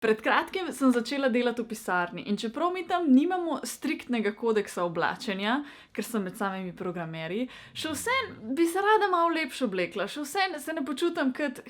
Pred kratkim sem začela delati v pisarni in čeprav mi tam nimamo striktnega kodeksa oblačenja, ker sem med samimi programerji, še vseeno bi se rada malo lepše oblekla, še vseeno se ne počutim kot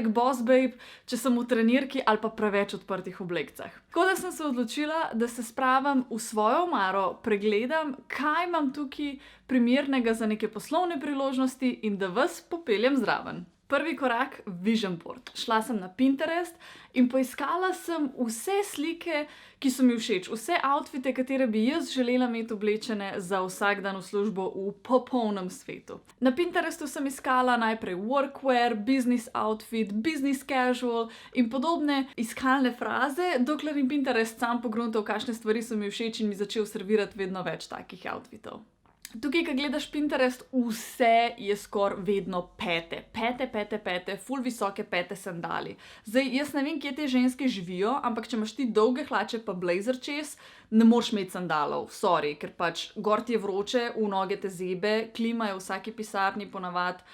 #bossbabe, če sem v trenirki ali pa preveč odprtih oblekcah. Tako da sem se odločila, da se spravim v svojo omaro, pregledam, kaj imam tukaj primernega za neke poslovne priložnosti in da vas popeljem zraven. Prvi korak, vision board. Šla sem na Pinterest in poiskala sem vse slike, ki so mi všeč, vse outfite, katere bi jaz želela imeti oblečene za vsak dan v službo v popolnem svetu. Na Pinterestu sem iskala najprej workwear, business outfit, business casual in podobne iskalne fraze, dokler mi Pinterest sam pogruntal, kakšne stvari so mi všeč in mi začel servirati vedno več takih outfitov. Tukaj, ko gledaš Pinterest, vse je skoraj vedno pete, ful visoke pete sandali. Zdaj, jaz ne vem, kje te ženske živijo, ampak če imaš ti dolge hlače pa blazer čez, ne moreš imeti sandalov, sorry, ker pač gor ti je vroče, v noge te zebe, klima je v vsaki pisarni ponavad,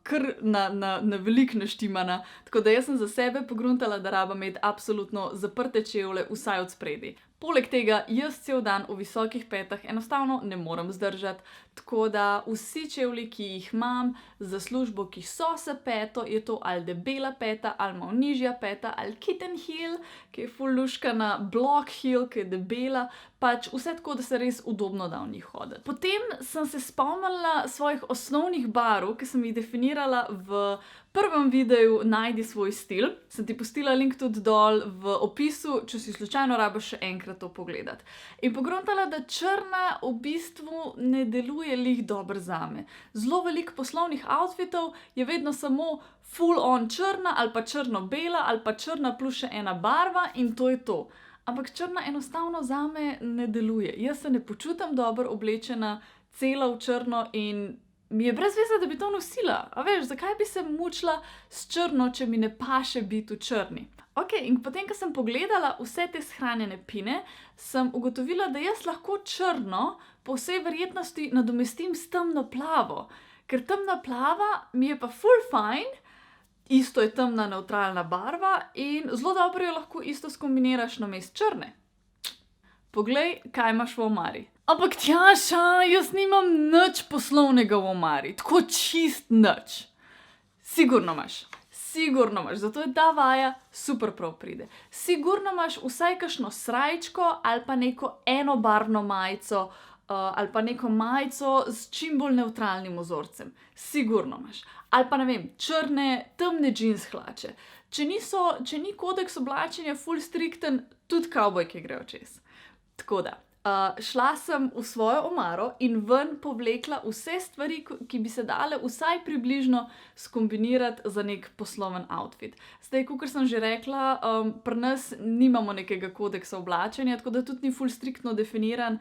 kar na veliko naštimana, tako da jaz sem za sebe pogruntala, da rabim imeti absolutno zaprte čevlje, vsaj od spredi. Poleg tega, jaz cel dan v visokih petah enostavno ne morem zdržati, tako da vsi čevlji, ki jih imam za službo, ki so s peto, je to ali debela peta, ali malo nižja peta, ali kitten heel, ki je ful luškana, block heel, ki je debela, pač vse tako, da se res udobno da v njih hoditi. Potem sem se spomnila svojih osnovnih barv, ki sem jih definirala v prvem videu Najdi svoj stil. Sem ti pustila link tudi dol v opisu, če si slučajno rabiš še enkrat to pogledati. In pogruntala, da črna v bistvu ne deluje lih dobro zame. Zelo veliko poslovnih outfitov je vedno samo full on črna ali pa črno-bela ali pa črna plus še ena barva in to je to. Ampak črna enostavno zame ne deluje. Jaz se ne počutim dobro oblečena, cela v črno in mi je brez veze, da bi to nosila. A veš, zakaj bi se mučila s črno, če mi ne paše biti v črni? Ok, in potem, ko sem pogledala vse te shranjene pine, sem ugotovila, da jaz lahko črno po vsej verjetnosti nadomestim s temno plavo. Ker temna plava mi je pa ful fajn, isto je temna nevtralna barva in zelo dobro jo lahko isto skombiniraš namesto črne. Poglej, kaj imaš v omari. Ampak Tjaša, jaz nimam nič poslovnega v omari, tako čist nič. Sigurno imaš, zato je ta vaja super prav pride. Sigurno imaš vsaj kakšno srajčko ali pa neko enobarvno majico ali pa neko majico s čim bolj nevtralnim vzorcem. Sigurno imaš. Ali pa ne vem, črne, temne jeans hlače. Če ni kodeks oblačenja ful strikten, tudi kavbojke grejo čez. Tako da, šla sem v svojo omaro in ven povlekla vse stvari, ki bi se dale vsaj približno skombinirati za nek posloven outfit. Zdaj, kakor sem že rekla, pri nas nimamo nekega kodeksa oblačenja, tako da tudi ni ful striktno definiran,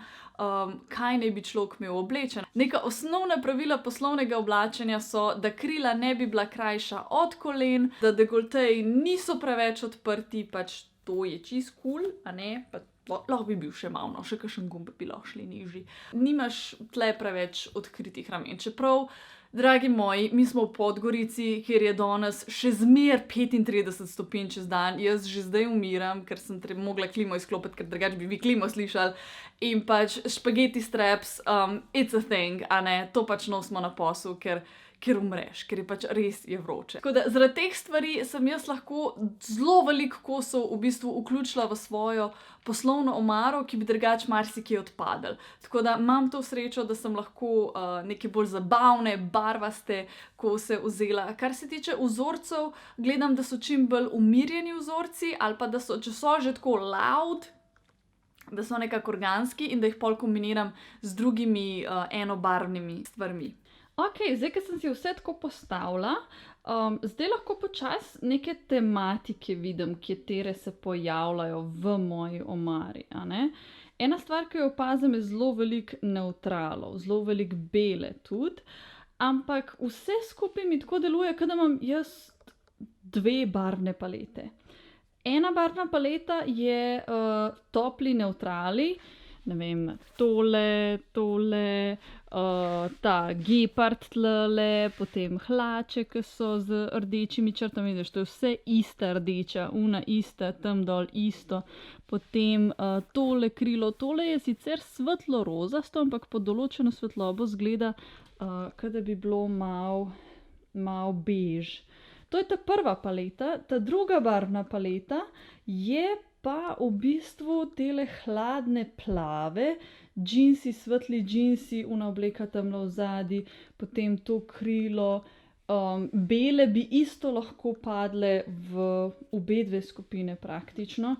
kaj naj bi človek imel oblečen. Neka osnovna pravila poslovnega oblačenja so, da krila ne bi bila krajša od kolen, da dekolteji niso preveč odprti, pač to je čist cool, a ne, pa lahko bi bil še malo, še kakšen gumb bi lahko šli nižji. Nimaš tle preveč odkritih ramen. Čeprav, dragi moji, mi smo v Podgorici, kjer je danes še zmer 35 stopinj čez dan. Jaz že zdaj umiram, ker sem mogla klimo izklopiti, ker drugače bi vi klimo slišali. In pač špageti straps, it's a thing, a ne, to pač nosimo na posel, ker umreš, ker je pač res je vroče. Tako da zaradi teh stvari sem jaz lahko zelo veliko kosov v bistvu vključila v svojo poslovno omaro, ki bi drugače marsikje odpadli. Tako da imam to srečo, da sem lahko neke bolj zabavne, barvaste kose vzela. Kar se tiče vzorcev, gledam, da so čim bolj umirjeni vzorci ali pa da so, če so že tako loud, da so nekako organski in da jih pol kombiniram z drugimi enobarvnimi stvarmi. Ok, zdaj, ko sem si vse tako postavila, zdaj lahko počasi neke tematike vidim, katere se pojavljajo v moji omari, a ne. Ena stvar, ki jo opazim, je zelo veliko nevtralov, zelo veliko bele tudi, ampak vse skupaj mi tako deluje, kot da imam jaz dve barvne palete. Ena barvna paleta je topli nevtrali, ne vem, tole, ta gepard tlele, potem hlače, ki so z rdečimi črtami, vidiš, to je vse ista rdeča, una ista, tam dol isto. Potem tole krilo, tole je sicer svetlo rozasto, ampak pod določeno svetlobo zgleda, kot da bi bilo mal bež. To je ta prva paleta, ta druga barvna paleta je pa v bistvu tele hladne plave, džinsi, svetli džinsi, una obleka tamle vzadi, potem to krilo, bele bi isto lahko padle v obe dve skupine praktično.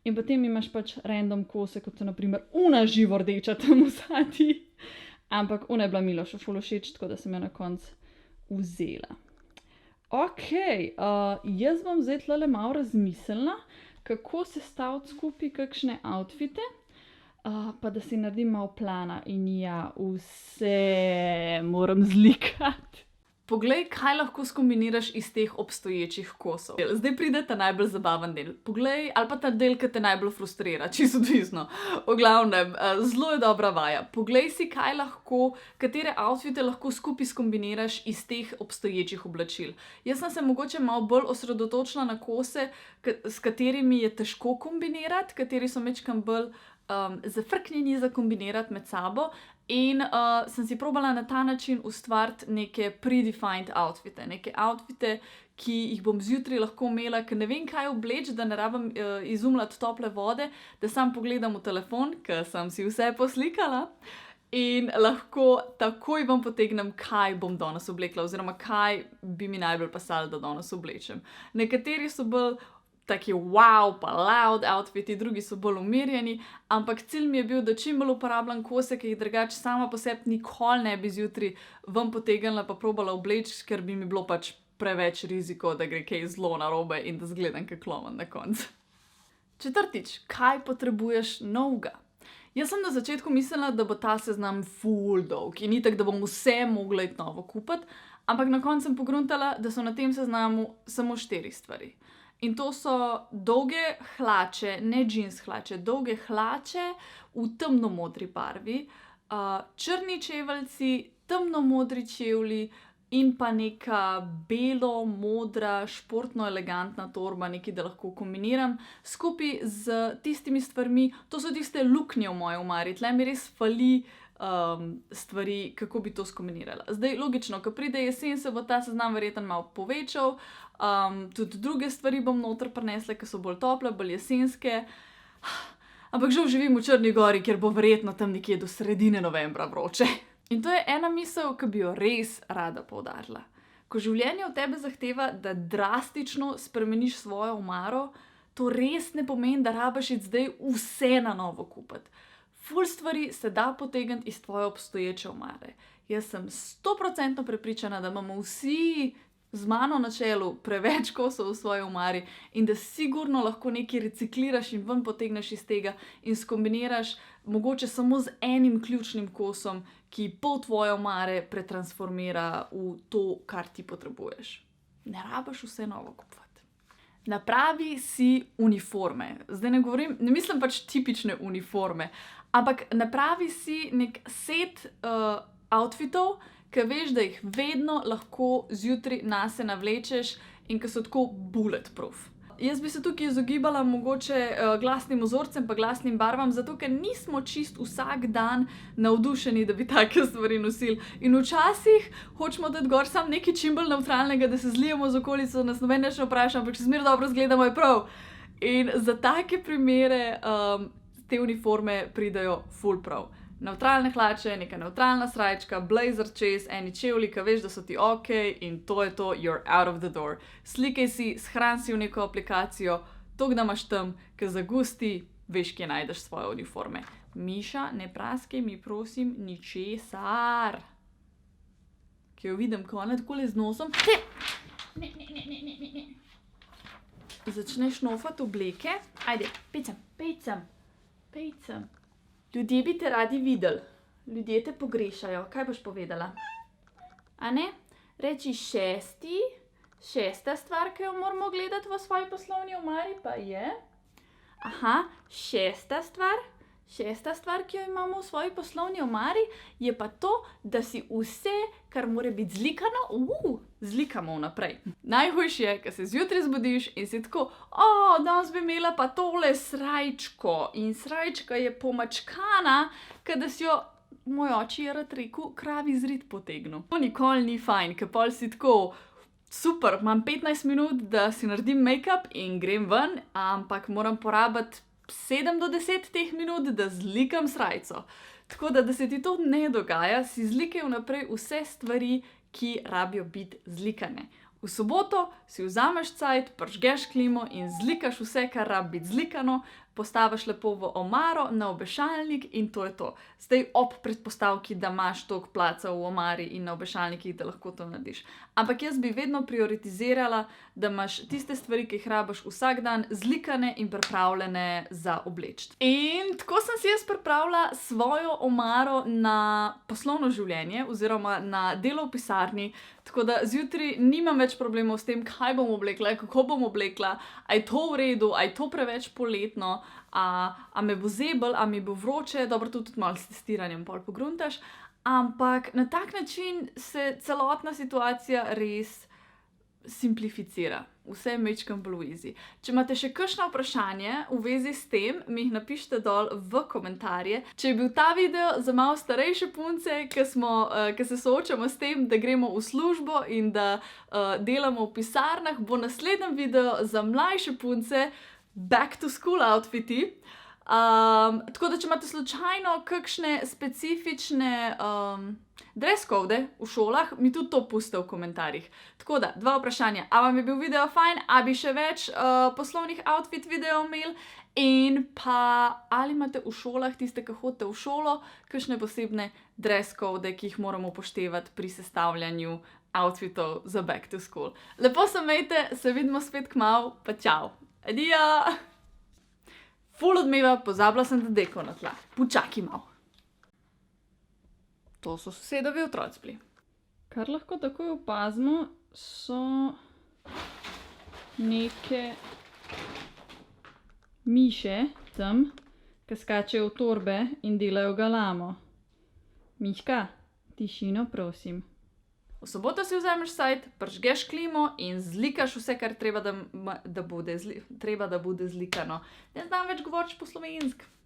In potem imaš pač random kose, kot so naprimer una živo rdeča tam vzadi. Ampak una je bila Milošu ful všeč, tako da sem jo na koncu vzela. Ok, jaz bom zdaj tlele malo razmislila, kako sestaviti skupaj kakšne outfite, pa da si naredim malo plana in ja, vse moram zlikati. Poglej, kaj lahko skombiniraš iz teh obstoječih kosov. Zdaj pride ta najbolj zabaven del. Poglej, ali pa ta del, ki te najbolj frustrira, čisto odvisno. V glavnem, zelo je dobra vaja. Poglej si, katere outfite lahko skupaj skombiniraš iz teh obstoječih oblačil. Jaz sem se mogoče malo bolj osredotočila na kose, s katerimi je težko kombinirati, kateri so majčkeno bolj zafrknjeni za kombinirati med sabo. In sem si probala na ta način ustvariti neke predefined outfite, neke outfite, ki jih bom zjutraj lahko imela, ker ne vem, kaj obleči, da ne rabim izumljati tople vode, da sam pogledam v telefon, ker sem si vse poslikala, in lahko takoj vam potegnem, kaj bom danes oblekla, oziroma kaj bi mi najbolj pasalo, da danes oblečem. Nekateri so bolj taki wow, pa loud outfiti, drugi so bolj umirjeni, ampak cilj mi je bil, da čim bolj uporabljam kose, ki jih drugače sama po sebi nikoli ne bi zjutraj ven potegnila pa probala obleči, ker bi mi bilo pač preveč riziko, da gre kaj zelo narobe in da zgledam kot klovn na koncu. Četrtič, kaj potrebuješ novega? Jaz sem na začetku mislila, da bo ta seznam ful dolg in itak, da bom vse mogla iti novo kupiti, ampak na koncu sem pogruntala, da so na tem seznamu samo 4 stvari. In to so dolge hlače, ne jeans hlače, dolge hlače v temnomodri barvi, črni čeveljci, temnomodri čevlji in pa neka belo-modra, športno elegantna torba, nekaj, da lahko kombiniram skupaj z tistimi stvarmi, to so tiste luknje v moji omari, tle mi res fali stvari, kako bi to skombinirala. Zdaj, logično, ko pride jesen, se bo ta seznam verjetno malo povečal, tudi druge stvari bom noter prinesla, ki so bolj tople, bolj jesenske, ampak žal živim v Črni gori, kjer bo verjetno tam nekje do sredine novembra vroče. In to je ena misel, ki bi jo res rada poudarila. Ko življenje od tebe zahteva, da drastično spremeniš svojo omaro, to res ne pomeni, da rabiš iti zdaj vse na novo kupiti. Ful stvari se da potegniti iz tvoje obstoječe omare. Jaz sem 100% prepričana, da imamo vsi z mano na čelu preveč kosov v svoji omari in da sigurno lahko nekaj recikliraš in ven potegneš iz tega in skombiniraš mogoče samo z enim ključnim kosom, ki pol tvoje omare pretransformira v to, kar ti potrebuješ. Ne rabiš vse novo kupovati. Napravi si uniforme. Zdaj ne mislim pač tipične uniforme, ampak napravi si nek set outfitov, ki veš, da jih vedno lahko zjutraj nase navlečeš in ki so tako bulletproof. Jaz bi se tukaj izogibala mogoče glasnim vzorcem pa glasnim barvam, zato ker nismo čist vsak dan navdušeni, da bi take stvari nosili. In včasih hočemo dati gor samo nekaj čim bolj nevtralnega, da se zlijemo z okolico, nas noben več ne vpraša, ampak še zmeraj dobro izgledamo, je prav. In za take primere te uniforme pridejo ful prav. Nevtralne hlače, neka nevtralna srajčka, blazer čez, eni čevlji, ki veš, da so ti ok, in to je to, you're out of the door. Slikaj si, shran si v neko aplikacijo, to, da imaš tam, ki zagusti, veš, kje najdeš svoje uniforme. Miša, ne praskaj mi, prosim, ničesar. Ki jo vidim, ko ona takole z nosom. Ne. Začneš nofati obleke. Ajde, pejcem. Ljudje bi te radi videli. Ljudje te pogrešajo. Kaj boš povedala? A ne? Reči šesta stvar, ki jo moramo gledati v svoji poslovni omari, pa je. Aha, šesta stvar. Šesta stvar, ki jo imamo v svoji poslovni omari, je pa to, da si vse, kar mora biti zlikano, zlikamo vnaprej. Najhujše je, ko se zjutraj zbudiš in si tako, danes bi imela pa tole srajčko. In srajčka je pomačkana, da si jo, moj oči je rad rekel, kravi zrid potegnil. To nikoli ni fajn, ker pol si tako, super, imam 15 minut, da si naredim make-up in grem ven, ampak moram porabiti 7 do 10 teh minut, da zlikam srajco. Tako da se ti to ne dogaja, si zlikaj vnaprej vse stvari, ki rabijo biti zlikane. V soboto si vzameš cajt, prižgeš klimo in zlikaš vse, kar rabi biti zlikano, postaviš lepo v omaro, na obešalnik in to je to. Zdaj ob predpostavki, da imaš toliko placa v omari in na obešalnikih, da lahko to narediš. Ampak jaz bi vedno prioritizirala, da imaš tiste stvari, ki jih rabiš vsak dan, zlikane in pripravljene za obleči. In tako sem si jaz pripravila svojo omaro na poslovno življenje oziroma na delo v pisarni, tako da zjutraj nimam več problemov s tem, kaj bom oblekla, kako bom oblekla, a je to v redu, a je to preveč poletno, a me bo zeblo, a mi bo vroče, dobro, to tudi malo s testiranjem pol pogruntaš, ampak na tak način se celotna situacija res simplificira. Vse je majčkeno bolj easy. Če imate še kakšno vprašanje v vezi s tem, mi jih napišite dol v komentarje. Če je bil ta video za malo starejše punce, ki se soočamo s tem, da gremo v službo in da delamo v pisarnah, bo naslednji video za mlajše punce back to school outfiti. Tako da, če imate slučajno kakšne specifične dress code v šolah, mi tudi to pustite v komentarjih. Tako da, 2 vprašanja. A vam je bil video fajn? A bi še več poslovnih outfit videov imeli? In pa, ali imate v šolah, tiste, ki hodite v šolo, kakšne posebne dress code, ki jih moramo upoštevati pri sestavljanju outfitov za back to school. Lepo se imejte, se vidimo spet kmalu, pa čau. Adijo! Ful odmeva, pozabila sem da deko na tla. Počakaj malo. To so sosedovi otroci bili. Kar lahko takoj opazimo, so neke miše tam, ki skačejo v torbe in delajo galamo. Miška, tišino prosim. V soboto si vzameš cajt, prižgeš klimo in zlikaš vse, kar treba, da bude zlikano. Ne znam več govoriti po slovensko.